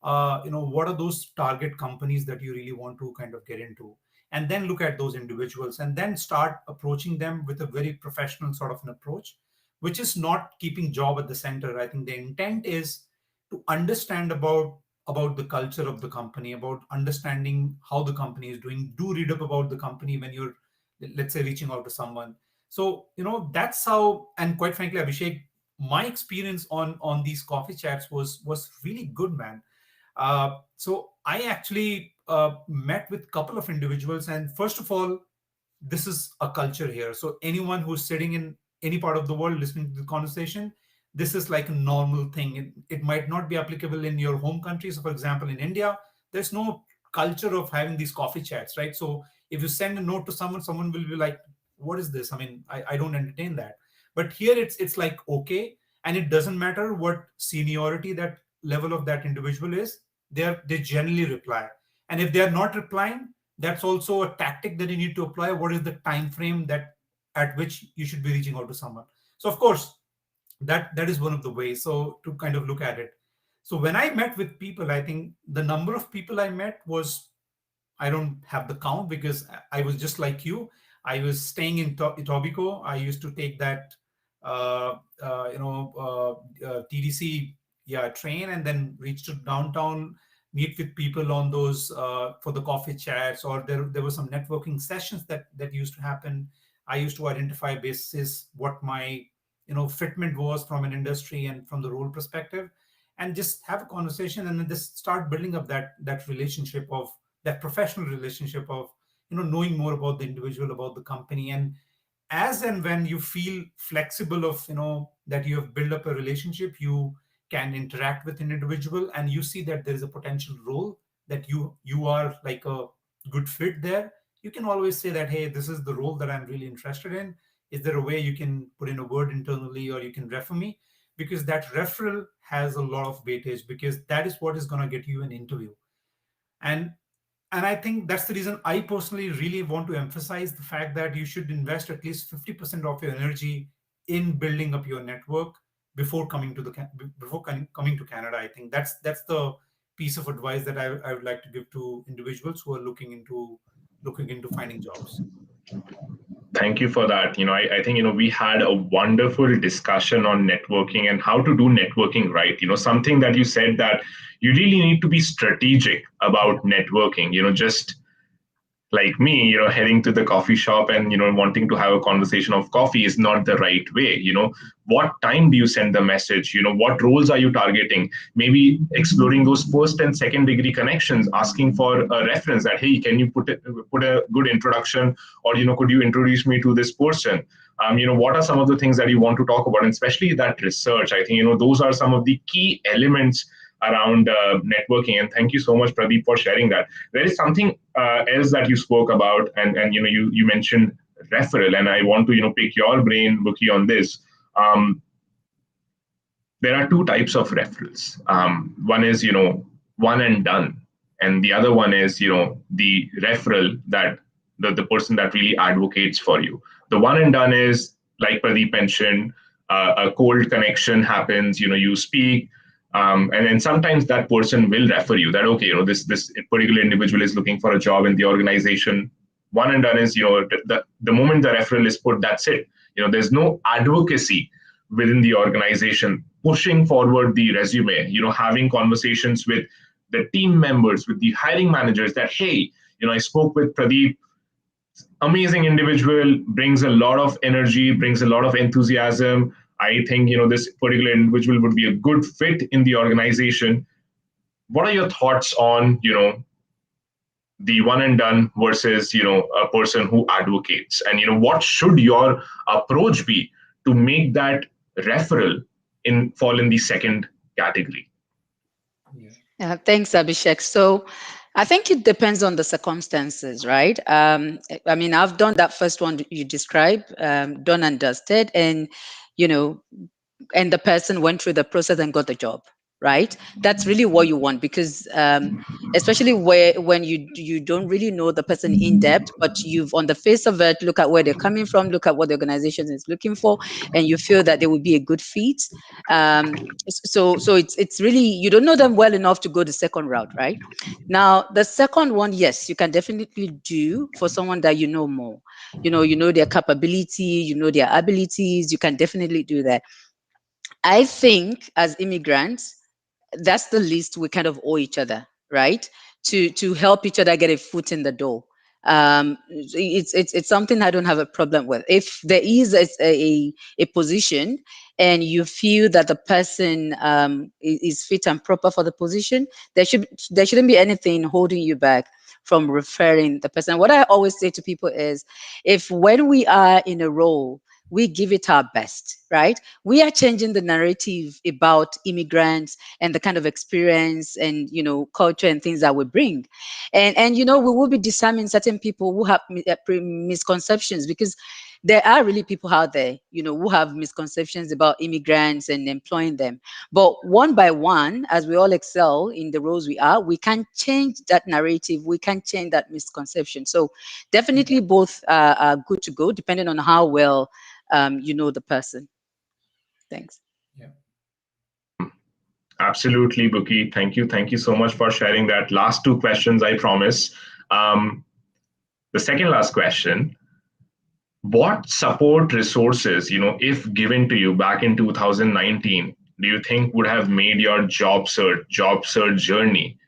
what are those target companies that you really want to kind of get into, and then look at those individuals, and then start approaching them with a very professional sort of an approach, which is not keeping job at the center. I think the intent is to understand about the culture of the company, about understanding how the company is doing. Do read up about the company when you're, let's say, reaching out to someone. So that's how. And quite frankly, Abhishek, my experience on these coffee chats was really good, man. So I actually met with a couple of individuals, and first of all, this is a culture here. So anyone who's sitting in any part of the world listening to the conversation, this is like a normal thing. It might not be applicable in your home country. So, for example, in India, there's no culture of having these coffee chats, right? So if you send a note to someone will be like, "What is this?" I mean, I don't entertain that. But here it's like okay, and it doesn't matter what seniority that level of that individual is. They generally reply, and if they are not replying, that's also a tactic that you need to apply. What is the time frame that at which you should be reaching out to someone? So of course, that is one of the ways, so to kind of look at it. So when I met with people, I think the number of people I met was, I don't have the count, because I was just like you. I was staying in Etobicoke. I used to take that, TDC, yeah, train, and then reach to downtown, meet with people on those for the coffee chats, or there were some networking sessions that used to happen. I used to identify basis what my fitment was from an industry and from the role perspective, and just have a conversation, and then just start building up that relationship of that professional relationship of knowing more about the individual, about the company. And as and when you feel flexible of that you have built up a relationship, you can interact with an individual, and you see that there is a potential role that you are like a good fit there. You can always say that, hey, this is the role that I'm really interested in. Is there a way you can put in a word internally, or you can refer me? Because that referral has a lot of weightage, because that is what is going to get you an interview. And And I think that's the reason I personally really want to emphasize the fact that you should invest at least 50% of your energy in building up your network before coming to coming to Canada. I think that's the piece of advice that I would like to give to individuals who are looking into finding jobs. Thank you for that. I think, we had a wonderful discussion on networking and how to do networking right. Something that you said that you really need to be strategic about networking, just like me, heading to the coffee shop and, wanting to have a conversation of coffee is not the right way. What time do you send the message? What roles are you targeting? Maybe exploring those first and second degree connections, asking for a reference that, hey, can you put a good introduction, or, could you introduce me to this person? What are some of the things that you want to talk about, and especially that research? I think, those are some of the key elements around networking. And thank you so much, Pradeep, for sharing that. There is something else that you spoke about, and you mentioned referral, and I want to pick your brain, Buki, on this. Um, there are two types of referrals. One is one and done, and the other one is the referral that the person that really advocates for you. The one and done is, like Pradeep mentioned, a cold connection happens. You speak, and then sometimes that person will refer you that, okay, this particular individual is looking for a job in the organization. One and done is, the moment the referral is put, that's it. There's no advocacy within the organization pushing forward the resume, having conversations with the team members, with the hiring managers, that, hey, I spoke with Pradeep, amazing individual, brings a lot of energy, brings a lot of enthusiasm. I think this particular individual would be a good fit in the organization. What are your thoughts on the one and done versus a person who advocates, and what should your approach be to make that referral in fall in the second category? Yeah. Yeah, thanks, Abhishek. So I think it depends on the circumstances, right? I mean, I've done that first one you described, done and dusted, and you know, and the person went through the process and got the job, right? That's really what you want, because especially when you don't really know the person in depth, but you've on the face of it, look at where they're coming from, look at what the organization is looking for, and you feel that they would be a good fit. So it's really, you don't know them well enough to go the second route, right? Now the second one, yes, you can definitely do for someone that you know more. You know their capability, you know their abilities, you can definitely do that. I think as immigrants, that's the least we kind of owe each other, right? To help each other get a foot in the door. It's something I don't have a problem with. If there is a position and you feel that the person is fit and proper for the position, there shouldn't be anything holding you back from referring the person. What I always say to people is, if when we are in a role, we give it our best, right? We are changing the narrative about immigrants and the kind of experience and culture and things that we bring, and we will be disarming certain people who have misconceptions, because there are really people out there who have misconceptions about immigrants and employing them. But one by one, as we all excel in the roles we are, we can change that narrative, we can change that misconception. So definitely both are good to go, depending on how well you know the person. Thanks. Yeah. Absolutely, Buki. Thank you so much for sharing that. Last two questions, I promise. um, the second last question: what support resources, if given to you back in 2019, do you think would have made your job search journey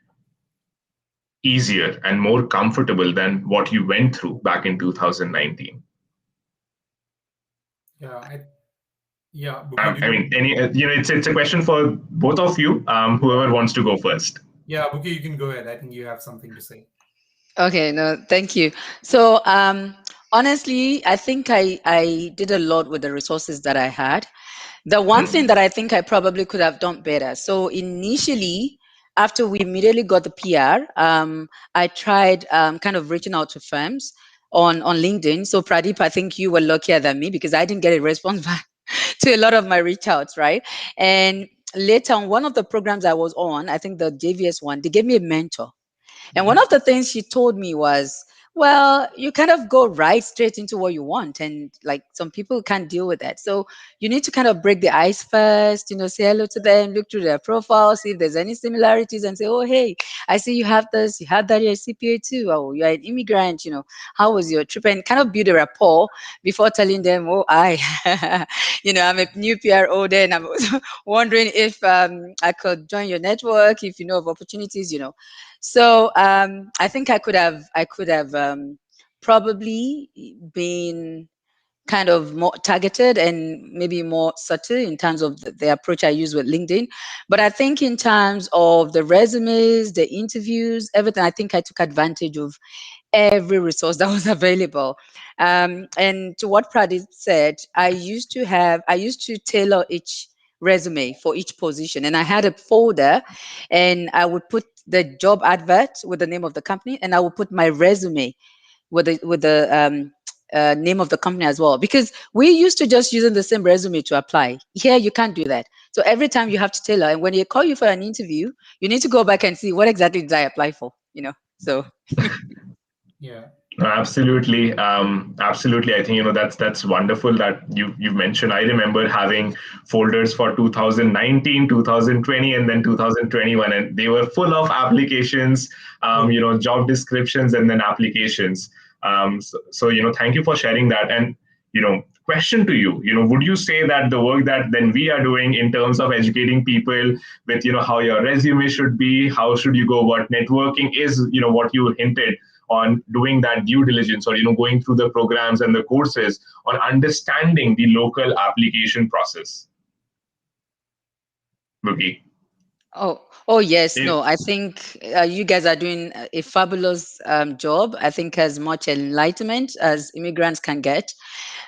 easier and more comfortable than what you went through back in 2019? Yeah. Yeah. Bookie, do I you? mean, it's a question for both of you. Whoever wants to go first. Yeah, Bookie, you can go ahead. I think you have something to say. Okay, no, thank you. So, honestly, I think I did a lot with the resources that I had. The one thing that I think I probably could have done better. So initially, after we immediately got the PR, I tried kind of reaching out to firms on LinkedIn. So Pradeep, I think you were luckier than me, because I didn't get a response back to a lot of my reach outs, right? And later on, one of the programs I was on, I think the JVS one, they gave me a mentor. And one of the things she told me was, well, you kind of go right straight into what you want. And like some people can't deal with that. So you need to kind of break the ice first, say hello to them, look through their profile, see if there's any similarities and say, oh, hey, I see you have this, you have that, you're a CPA too. Oh, you're an immigrant, how was your trip? And kind of build a rapport before telling them, oh, I'm a new PRO then. I'm wondering if I could join your network, if you know of opportunities. So I think I could have probably been kind of more targeted and maybe more subtle in terms of the approach I use with LinkedIn. But I think in terms of the resumes, the interviews, everything, I think I took advantage of every resource that was available. And to what Pradeep said, I used to tailor each resume for each position, and I had a folder, and I would put the job advert with the name of the company, and I would put my resume with the name of the company as well, because we used to just using the same resume to apply. Here you can't do that. So every time you have to tailor, and when they call you for an interview, you need to go back and see what exactly did I apply for. So Yeah. Absolutely, absolutely. I think that's wonderful that you've mentioned. I remember having folders for 2019, 2020, and then 2021, and they were full of applications, True. job descriptions, and then applications. So thank you for sharing that. And question to you, would you say that the work that then we are doing in terms of educating people with how your resume should be, how should you go about networking is what you hinted on doing that due diligence, or going through the programs and the courses on understanding the local application process, Boogie? oh yes, It, no, I think you guys are doing a fabulous job. I think as much enlightenment as immigrants can get,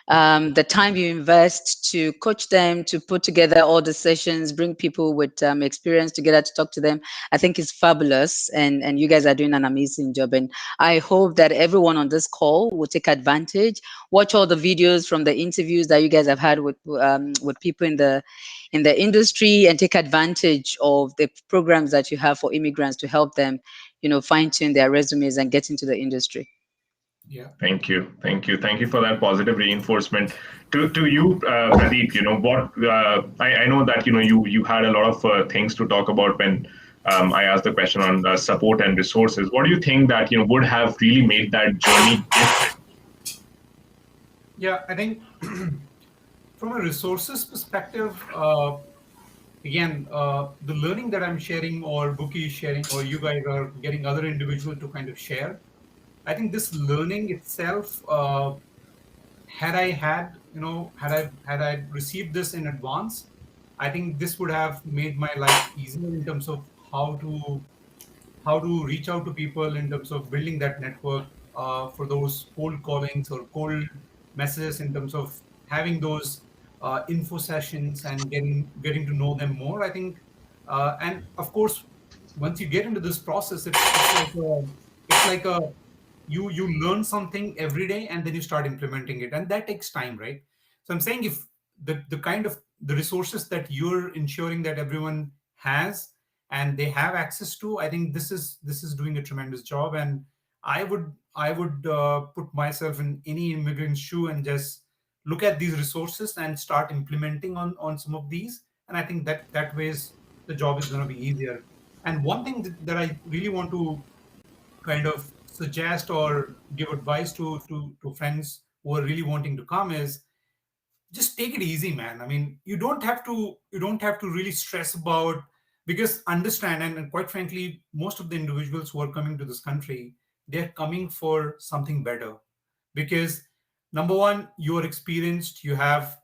the time you invest to coach them, to put together all the sessions, bring people with experience together to talk to them, I think is fabulous. And you guys are doing an amazing job. And I hope that everyone on this call will take advantage, watch all the videos from the interviews that you guys have had with people in the industry, and take advantage of the programs that you have for immigrants to help them, fine tune their resumes and get into the industry. Yeah. thank you for that positive reinforcement. To you, Pradeep, what I know that you had a lot of things to talk about when I asked the question on support and resources. What do you think that would have really made that journey different? Yeah. I think from a resources perspective, again, the learning that I'm sharing, or Bookie is sharing, or you guys are getting other individual to kind of share. I think this learning itself, had I had, had I received this in advance, I think this would have made my life easier in terms of how to reach out to people, in terms of building that network, for those cold callings or cold messages, in terms of having those info sessions and getting to know them more. I think, and of course, once you get into this process, it's like a you learn something every day, and then you start implementing it, and that takes time, right? So I'm saying, if the kind of the resources that you're ensuring that everyone has and they have access to, I think this is doing a tremendous job. And I would put myself in any immigrant's shoe and just look at these resources and start implementing on some of these. And I think that ways the job is going to be easier. And one thing that I really want to kind of suggest or give advice to friends who are really wanting to come is, just take it easy, man. I mean, you don't have to really stress about, because understand, and quite frankly, most of the individuals who are coming to this country, they're coming for something better. Because number one, you are experienced, you have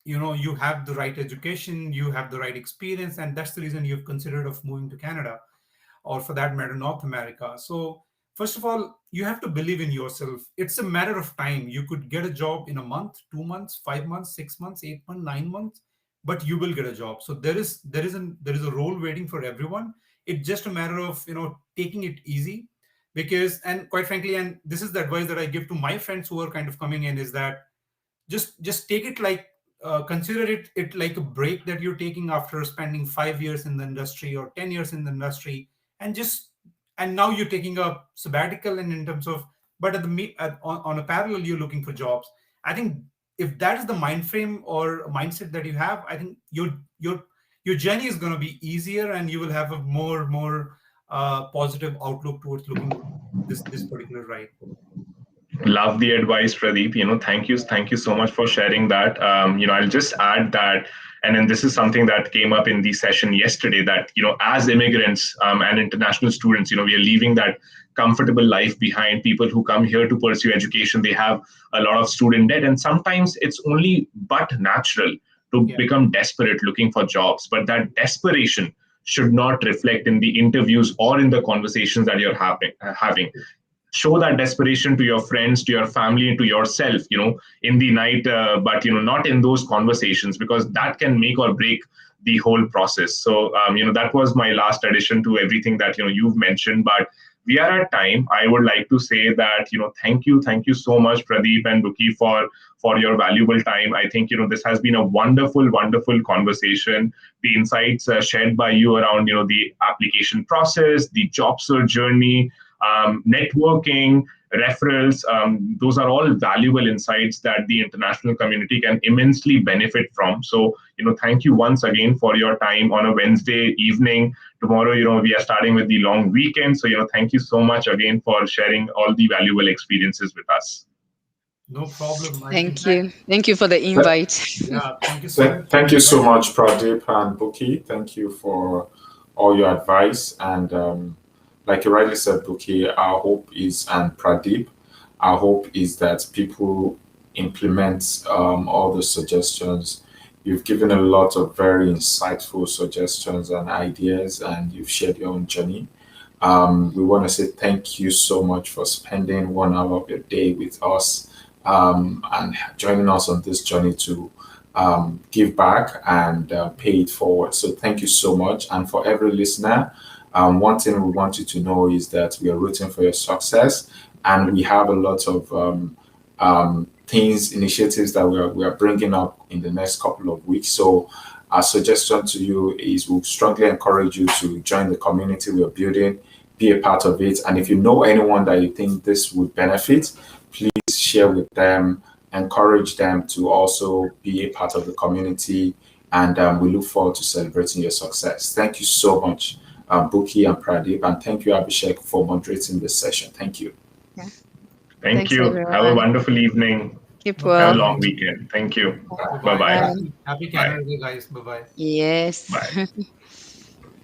the right education, you have the right experience, and that's the reason you've considered of moving to Canada, or for that matter, North America. So, first of all, you have to believe in yourself. It's a matter of time. You could get a job in a month, 2 months, 5 months, 6 months, 8 months, 9 months, but you will get a job. So there is a role waiting for everyone. It's just a matter of taking it easy, because, and quite frankly, and this is the advice that I give to my friends who are kind of coming in, is that just take it like, consider it like a break that you're taking after spending 5 years in the industry or 10 years in the industry, and just and now you're taking a sabbatical, and in terms of, but on a parallel, you're looking for jobs. I think if that is the mind frame or mindset that you have, I think your journey is going to be easier, and you will have a more positive outlook towards looking at this particular ride. Love the advice, Pradeep. Thank you so much for sharing that. I'll just add that, and then this is something that came up in the session yesterday, that as immigrants and international students, we are leaving that comfortable life behind. People who come here to pursue education, they have a lot of student debt, and sometimes it's only but natural to become desperate looking for jobs. But that desperation should not reflect in the interviews or in the conversations that you're having. Show that desperation to your friends, to your family, and to yourself, in the night, but not in those conversations, because that can make or break the whole process. So that was my last addition to everything that you've mentioned. But we are at time. I would like to say that thank you so much, Pradeep and Buki, for your valuable time. I think this has been a wonderful conversation. The insights shared by you around the application process, the job search journey, networking, referrals, those are all valuable insights that the international community can immensely benefit from. So, thank you once again for your time on a Wednesday evening. Tomorrow, we are starting with the long weekend. So, thank you so much again for sharing all the valuable experiences with us. No problem. Thank you. Thank you for the invite. Yeah, thank you so much. Thank you so much, Pradeep and Buki. Thank you for all your advice. And like you rightly said, Buki, our hope is, and Pradeep, our hope is that people implement all the suggestions. You've given a lot of very insightful suggestions and ideas, and you've shared your own journey. We want to say thank you so much for spending 1 hour of your day with us, and joining us on this journey to give back and pay it forward. So thank you so much. And for every listener, one thing we want you to know is that we are rooting for your success, and we have a lot of initiatives that we are bringing up in the next couple of weeks. So our suggestion to you is we strongly encourage you to join the community we are building, be a part of it. And if you know anyone that you think this would benefit, please share with them, encourage them to also be a part of the community. And we look forward to celebrating your success. Thank you so much, Buki and Pradeep, and thank you, Abhishek, for moderating this session. Thank you. Yeah. Thank Thanks, you. everyone. Have a wonderful evening. Keep Have a well. long weekend. Thank you. Bye-bye. Bye-bye. Happy Canada Day, guys. Bye-bye. Yes. Bye.